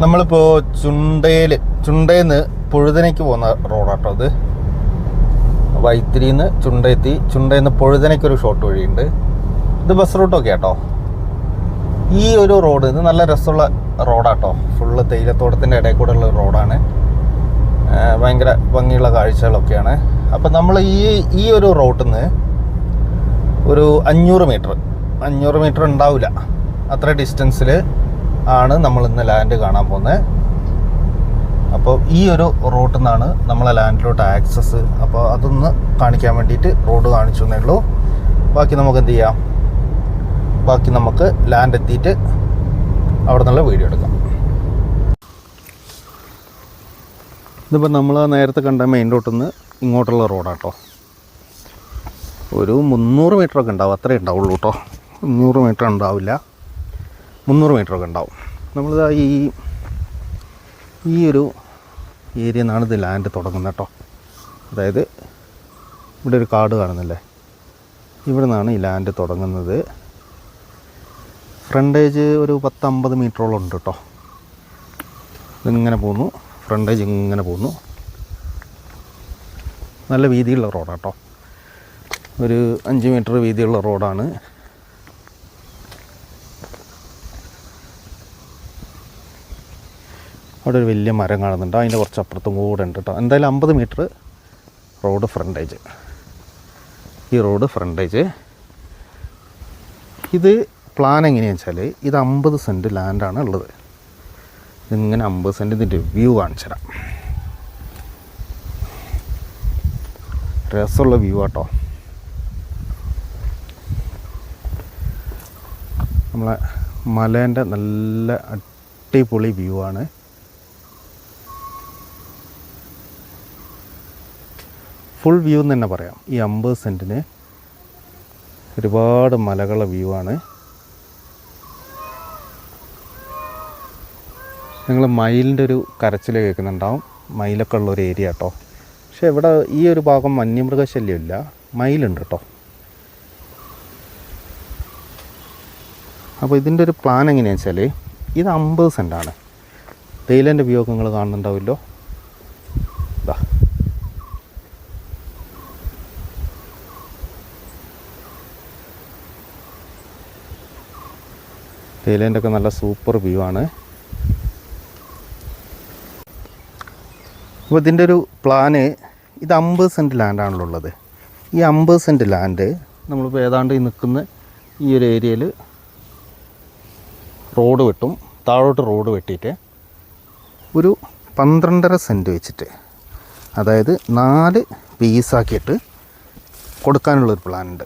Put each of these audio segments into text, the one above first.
നമ്മളിപ്പോൾ ചുണ്ടയിൽ നിന്ന് പൊഴുതനയ്ക്ക് പോകുന്ന റോഡാട്ടോ അത്. വൈത്തിരിയിൽ നിന്ന് ചുണ്ടെത്തി, ചുണ്ടയിൽ നിന്ന് പൊഴുതനയ്ക്കൊരു ഷോർട്ട് വഴിയുണ്ട്. ഇത് ബസ് റൂട്ടൊക്കെ ആട്ടോ. ഈ ഒരു റോഡ് ഇത് നല്ല രസമുള്ള റോഡാട്ടോ. ഫുള്ള് തേയിലത്തോട്ടത്തിൻ്റെ ഇടയിൽ കൂടെ ഉള്ള റോഡാണ്. ഭയങ്കര ഭംഗിയുള്ള കാഴ്ചകളൊക്കെയാണ്. അപ്പം നമ്മൾ ഈ ഒരു റോട്ടിൽ നിന്ന് ഒരു 500 മീറ്റർ ഉണ്ടാവില്ല, അത്ര ഡിസ്റ്റൻസിൽ ആണ് നമ്മൾ ഇന്ന് ലാൻഡ് കാണാൻ പോകുന്നത്. അപ്പോൾ ഈ ഒരു റോട്ടിൽ നിന്നാണ് നമ്മളെ ലാൻഡിലോട്ട് ആക്സസ്. അപ്പോൾ അതൊന്ന് കാണിക്കാൻ വേണ്ടിയിട്ട് റോഡ് കാണിച്ചു എന്നേ ഉള്ളൂ. ബാക്കി നമുക്ക് എന്ത് ചെയ്യാം, ബാക്കി നമുക്ക് ലാൻഡ് എത്തിയിട്ട് അവിടെ നിന്നുള്ള വീഡിയോ എടുക്കാം. ഇതിപ്പോൾ നമ്മൾ നേരത്തെ കണ്ട മെയിൻ റോട്ടിൽ നിന്ന് ഇങ്ങോട്ടുള്ള റോഡാട്ടോ. ഒരു 300 മീറ്ററൊക്കെ ഉണ്ടാവും, അത്രേ ഉണ്ടാവുള്ളൂ കേട്ടോ. 500 മീറ്റർ ഉണ്ടാവില്ല, 300 മീറ്ററൊക്കെ ഉണ്ടാവും. നമ്മളിതാ ഈ ഒരു ഏരിയ നിന്നാണ് ഇത് ലാൻഡ് തുടങ്ങുന്നത് കേട്ടോ. അതായത് ഇവിടെ ഒരു കാട് കാണുന്നില്ലേ, ഇവിടെ നിന്നാണ് ഈ ലാൻഡ് തുടങ്ങുന്നത്. ഫ്രണ്ടേജ് ഒരു 10-50 മീറ്ററോളം ഉണ്ട് കേട്ടോ. ഇതിങ്ങനെ പോകുന്നു, ഫ്രണ്ടേജ് ഇങ്ങനെ പോകുന്നു. നല്ല വീതിയുള്ള റോഡാട്ടോ, ഒരു 5 മീറ്റർ വീതിയുള്ള റോഡാണ്. അവിടെ ഒരു വലിയ മരം കാണുന്നുണ്ട്, അതിൻ്റെ കുറച്ച് അപ്പുറത്തും കൂടെ ഉണ്ട് കേട്ടോ. എന്തായാലും 50 മീറ്റർ റോഡ് ഫ്രണ്ടേജ്. ഈ റോഡ് ഫ്രണ്ടേജ്. ഇത് പ്ലാൻ എങ്ങനെയാണെന്ന് വെച്ചാൽ ഇത് 50 സെൻറ്റ് ലാൻഡാണ് ഉള്ളത്. ഇങ്ങനെ 50 സെൻറ്റ് ഇതിൻ്റെ വ്യൂ കാണിച്ചു തരാം. രസമുള്ള വ്യൂ ആട്ടോ. നമ്മളെ മലേൻ്റെ നല്ല അടിപൊളി വ്യൂ ആണ്. ഫുൾ വ്യൂ എന്ന് തന്നെ പറയാം. ഈ 50 സെൻറ്റിന് ഒരുപാട് മലകളുടെ വ്യൂ ആണ്. നിങ്ങൾ മയിലിൻ്റെ ഒരു കരച്ചിൽ കേൾക്കുന്നുണ്ടാവും. മയിലൊക്കെ ഉള്ളൊരു ഏരിയ കേട്ടോ. പക്ഷേ ഇവിടെ ഈ ഒരു ഭാഗം വന്യമൃഗശല്യമില്ല, മയിലുണ്ട് കേട്ടോ. അപ്പോൾ ഇതിൻ്റെ ഒരു പ്ലാൻ എങ്ങനെയാണെന്ന് വെച്ചാൽ ഇത് 50 സെൻറ്റാണ്. തേയിലേൻ്റെ വ്യൂ ഒക്കെ നിങ്ങൾ കാണുന്നുണ്ടാവുമല്ലോ. ഇതാ തേയിലേൻ്റെ ഒക്കെ നല്ല സൂപ്പർ വ്യൂ ആണ്. അപ്പോൾ ഇതിൻ്റെ ഒരു പ്ലാന് ഇത് 50 സെൻറ്റ് ലാൻഡാണല്ലോ ഉള്ളത്. ഈ 50 സെൻറ്റ് ലാൻഡ് നമ്മളിപ്പോൾ ഏതാണ്ട് ഈ നിൽക്കുന്ന ഈ ഒരു ഏരിയയിൽ റോഡ് വെട്ടും, താഴോട്ട് റോഡ് വെട്ടിയിട്ട് ഒരു 12.5 സെൻറ്റ് വെച്ചിട്ട്, അതായത് 4 പീസാക്കിയിട്ട് കൊടുക്കാനുള്ളൊരു പ്ലാനുണ്ട്.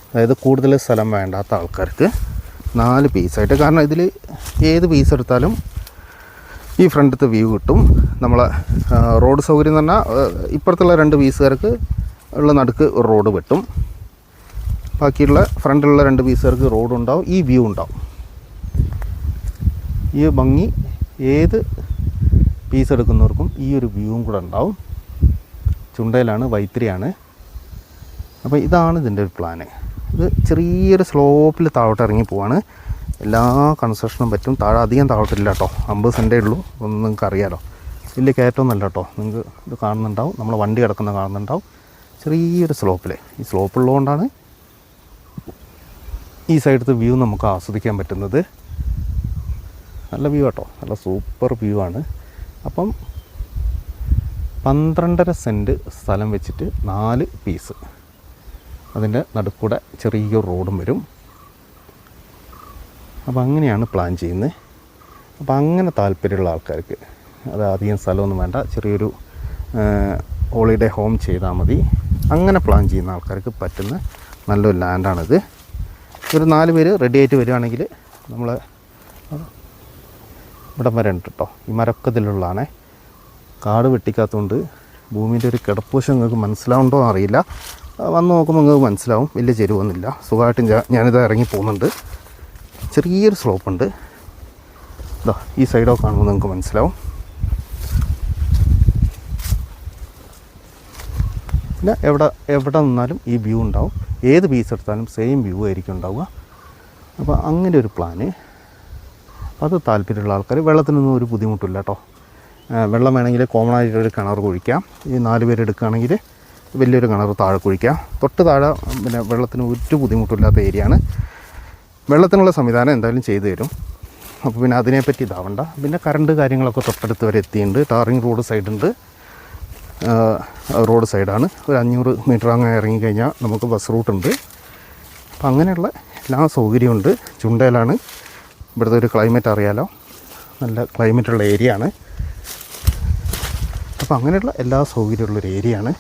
അതായത് കൂടുതൽ സ്ഥലം വേണ്ടാത്ത ആൾക്കാർക്ക് 4 പീസായിട്ട്. കാരണം ഇതിൽ ഏത് പീസ് എടുത്താലും ഈ ഫ്രണ്ടത്തെ വ്യൂ കിട്ടും. നമ്മളെ റോഡ് സൗകര്യം എന്ന് പറഞ്ഞാൽ ഇപ്പുറത്തുള്ള 2 പീസുകാർക്ക് ഉള്ള നടുക്ക് ഒരു റോഡ് വെട്ടും, ബാക്കിയുള്ള ഫ്രണ്ടിലുള്ള 2 പീസുകാർക്ക് റോഡ് ഉണ്ടാവും, ഈ വ്യൂ ഉണ്ടാവും. ഈ ഭംഗി ഏത് പീസ് എടുക്കുന്നവർക്കും ഈ ഒരു വ്യൂവും കൂടെ ഉണ്ടാവും. ചുണ്ടയിലാണ്, വൈത്തിരിയാണ്. അപ്പോൾ ഇതാണ് ഇതിൻ്റെ ഒരു പ്ലാന്. ഇത് ചെറിയൊരു സ്ലോപ്പിൽ താഴോട്ട് ഇറങ്ങി പോവാണ്. എല്ലാ കൺസ്ട്രക്ഷനും പറ്റും. അധികം താഴോട്ടില്ല കേട്ടോ, 50 സെൻറ്റേ ഉള്ളൂ. ഒന്നും നിങ്ങൾക്ക് അറിയാമല്ലോ, വലിയ കയറ്റമൊന്നുമല്ല കേട്ടോ. നിങ്ങൾക്ക് ഇത് കാണുന്നുണ്ടാവും, നമ്മൾ വണ്ടി കിടക്കുന്ന കാണുന്നുണ്ടാവും. ചെറിയൊരു സ്ലോപ്പിൽ, ഈ സ്ലോപ്പുള്ളതുകൊണ്ടാണ് ഈ സൈഡത്തെ വ്യൂ നമുക്ക് ആസ്വദിക്കാൻ പറ്റുന്നത്. നല്ല വ്യൂ കേട്ടോ, നല്ല സൂപ്പർ വ്യൂ ആണ്. അപ്പം 12.5 സെൻറ്റ് സ്ഥലം വെച്ചിട്ട് 4 പീസ്, അതിൻ്റെ നടുക്കൂടെ ചെറിയൊരു റോഡും വരും. അപ്പോൾ അങ്ങനെയാണ് പ്ലാൻ ചെയ്യുന്നത്. അപ്പോൾ അങ്ങനെ താല്പര്യമുള്ള ആൾക്കാർക്ക്, അത് അധികം സ്ഥലമൊന്നും വേണ്ട, ചെറിയൊരു ഹോളിഡേ ഹോം ചെയ്താൽ മതി, അങ്ങനെ പ്ലാൻ ചെയ്യുന്ന ആൾക്കാർക്ക് പറ്റുന്ന നല്ലൊരു ലാൻഡാണിത്. ഒരു 4 പേര് റെഡി ആയിട്ട് വരികയാണെങ്കിൽ നമ്മൾ ഇവിടം വരെ ഉണ്ട് കേട്ടോ. ഈ മരമൊക്കെ ഇതിലുള്ളതാണേ. കാട് വെട്ടിക്കാത്തതുകൊണ്ട് ഭൂമിൻ്റെ ഒരു കിടപ്പുവശം നിങ്ങൾക്ക് മനസ്സിലാവുണ്ടോ അറിയില്ല. വന്ന് നോക്കുമ്പോൾ നിങ്ങൾക്ക് മനസ്സിലാവും. വലിയ ചെരുവൊന്നുമില്ല, സുഖമായിട്ട് ഞാനിത് ഇറങ്ങി പോകുന്നുണ്ട്. ചെറിയൊരു സ്ലോപ്പുണ്ട്. ഇതാ ഈ സൈഡൊക്കെ കാണുമ്പോൾ നിങ്ങൾക്ക് മനസ്സിലാവും. പിന്നെ എവിടെ നിന്നാലും ഈ വ്യൂ ഉണ്ടാവും. ഏത് പീസ് എടുത്താലും സെയിം വ്യൂ ആയിരിക്കും ഉണ്ടാവുക. അപ്പോൾ അങ്ങനെ ഒരു പ്ലാന്. അത് താല്പര്യമുള്ള ആൾക്കാർ വെള്ളത്തിനൊന്നും ഒരു ബുദ്ധിമുട്ടില്ല കേട്ടോ. വെള്ളം വേണമെങ്കിൽ കോമൺ ആയിട്ടൊരു കിണർ കുഴിക്കാം. ഈ 4 പേര് എടുക്കുകയാണെങ്കിൽ വലിയൊരു കിണർ താഴെ കുഴിക്കാം. തൊട്ട് താഴെ പിന്നെ വെള്ളത്തിന് ഒരു ബുദ്ധിമുട്ടില്ലാത്ത ഏരിയയാണ്. വെള്ളത്തിനുള്ള സംവിധാനം എന്തായാലും ചെയ്തു തരും. അപ്പോൾ പിന്നെ അതിനെപ്പറ്റി ഇതാവണ്ട. പിന്നെ കറണ്ട് കാര്യങ്ങളൊക്കെ തൊട്ടടുത്ത് വരെ എത്തിയിട്ടുണ്ട്. ടാറിങ് റോഡ് സൈഡുണ്ട്, റോഡ് സൈഡാണ്. ഒരു 500 മീറ്റർ അങ്ങനെ ഇറങ്ങിക്കഴിഞ്ഞാൽ നമുക്ക് ബസ് റൂട്ടുണ്ട്. അപ്പം അങ്ങനെയുള്ള എല്ലാ സൗകര്യമുണ്ട്. ചുണ്ടയിലാണ്. ഇവിടുത്തെ ഒരു ക്ലൈമറ്റ് അറിയാലോ, നല്ല ക്ലൈമറ്റുള്ള ഏരിയ ആണ്. അപ്പോൾ അങ്ങനെയുള്ള എല്ലാ സൗകര്യമുള്ളൊരു ഏരിയ ആണ്.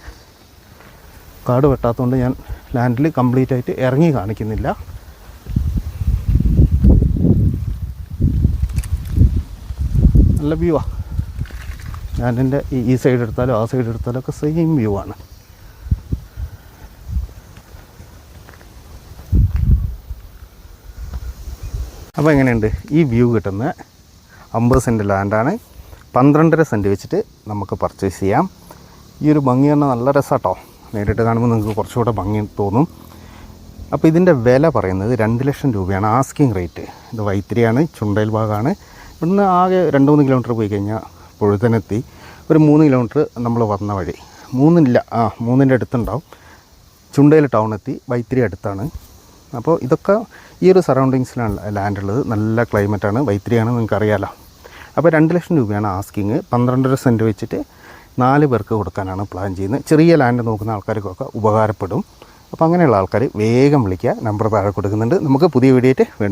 കാട് വെട്ടാത്തതുകൊണ്ട് ഞാൻ ലാൻഡിൽ കംപ്ലീറ്റ് ആയിട്ട് ഇറങ്ങി കാണിക്കുന്നില്ല. നല്ല വ്യൂ ആണ്. ഞാൻ എൻ്റെ ഈ സൈഡ് എടുത്താലും ആ സൈഡ് എടുത്താലും ഒക്കെ സെയിം വ്യൂ ആണ്. അപ്പോൾ എങ്ങനെയുണ്ട് ഈ വ്യൂ കിട്ടുന്ന 50 സെൻറ്റ് ലാൻഡാണ്. 12.5 സെൻറ്റ് വെച്ചിട്ട് നമുക്ക് പർച്ചേസ് ചെയ്യാം. ഈ ഒരു ഭംഗി പറഞ്ഞാൽ നല്ല രസമാട്ടോ. നേരിട്ട് കാണുമ്പോൾ നിങ്ങൾക്ക് കുറച്ചുകൂടെ ഭംഗി തോന്നും. അപ്പോൾ ഇതിൻ്റെ വില പറയുന്നത് 2 ലക്ഷം രൂപയാണ് ആസ്കിങ് റേറ്റ്. ഇത് വൈത്തിരിയാണ്, ചുണ്ടേൽ ഭാഗമാണ്. ഇവിടുന്ന് ആകെ 2-3 കിലോമീറ്റർ പോയി കഴിഞ്ഞാൽ പൊഴുതനെത്തി. ഒരു 3 കിലോമീറ്റർ നമ്മൾ വന്ന വഴി, 3ൻ്റെ അടുത്തുണ്ടാവും. ചുണ്ടേൽ ടൗൺ എത്തി. വൈത്തിരി അടുത്താണ്. അപ്പോൾ ഇതൊക്കെ ഈ ഒരു സറൗണ്ടിങ്സിലാണ് ലാൻഡ് ഉള്ളത്. നല്ല ക്ലൈമറ്റാണ്. വൈത്തിരിയാണ്, നിങ്ങൾക്കറിയാമല്ലോ. അപ്പോൾ 2 ലക്ഷം രൂപയാണ് ആസ്കിങ്. 12.5 സെൻറ്റ് വെച്ചിട്ട് 4 പേർക്ക് കൊടുക്കാനാണ് പ്ലാൻ ചെയ്യുന്നത്. ചെറിയ ലാൻഡ് നോക്കുന്ന ആൾക്കാർക്കൊക്കെ ഉപകാരപ്പെടും. അപ്പോൾ അങ്ങനെയുള്ള ആൾക്കാർ വേഗം വിളിക്കുക. നമ്പർ താഴെ കൊടുക്കുന്നുണ്ട്. നമുക്ക് പുതിയ വീഡിയോ ആയിട്ട് വീണ്ടും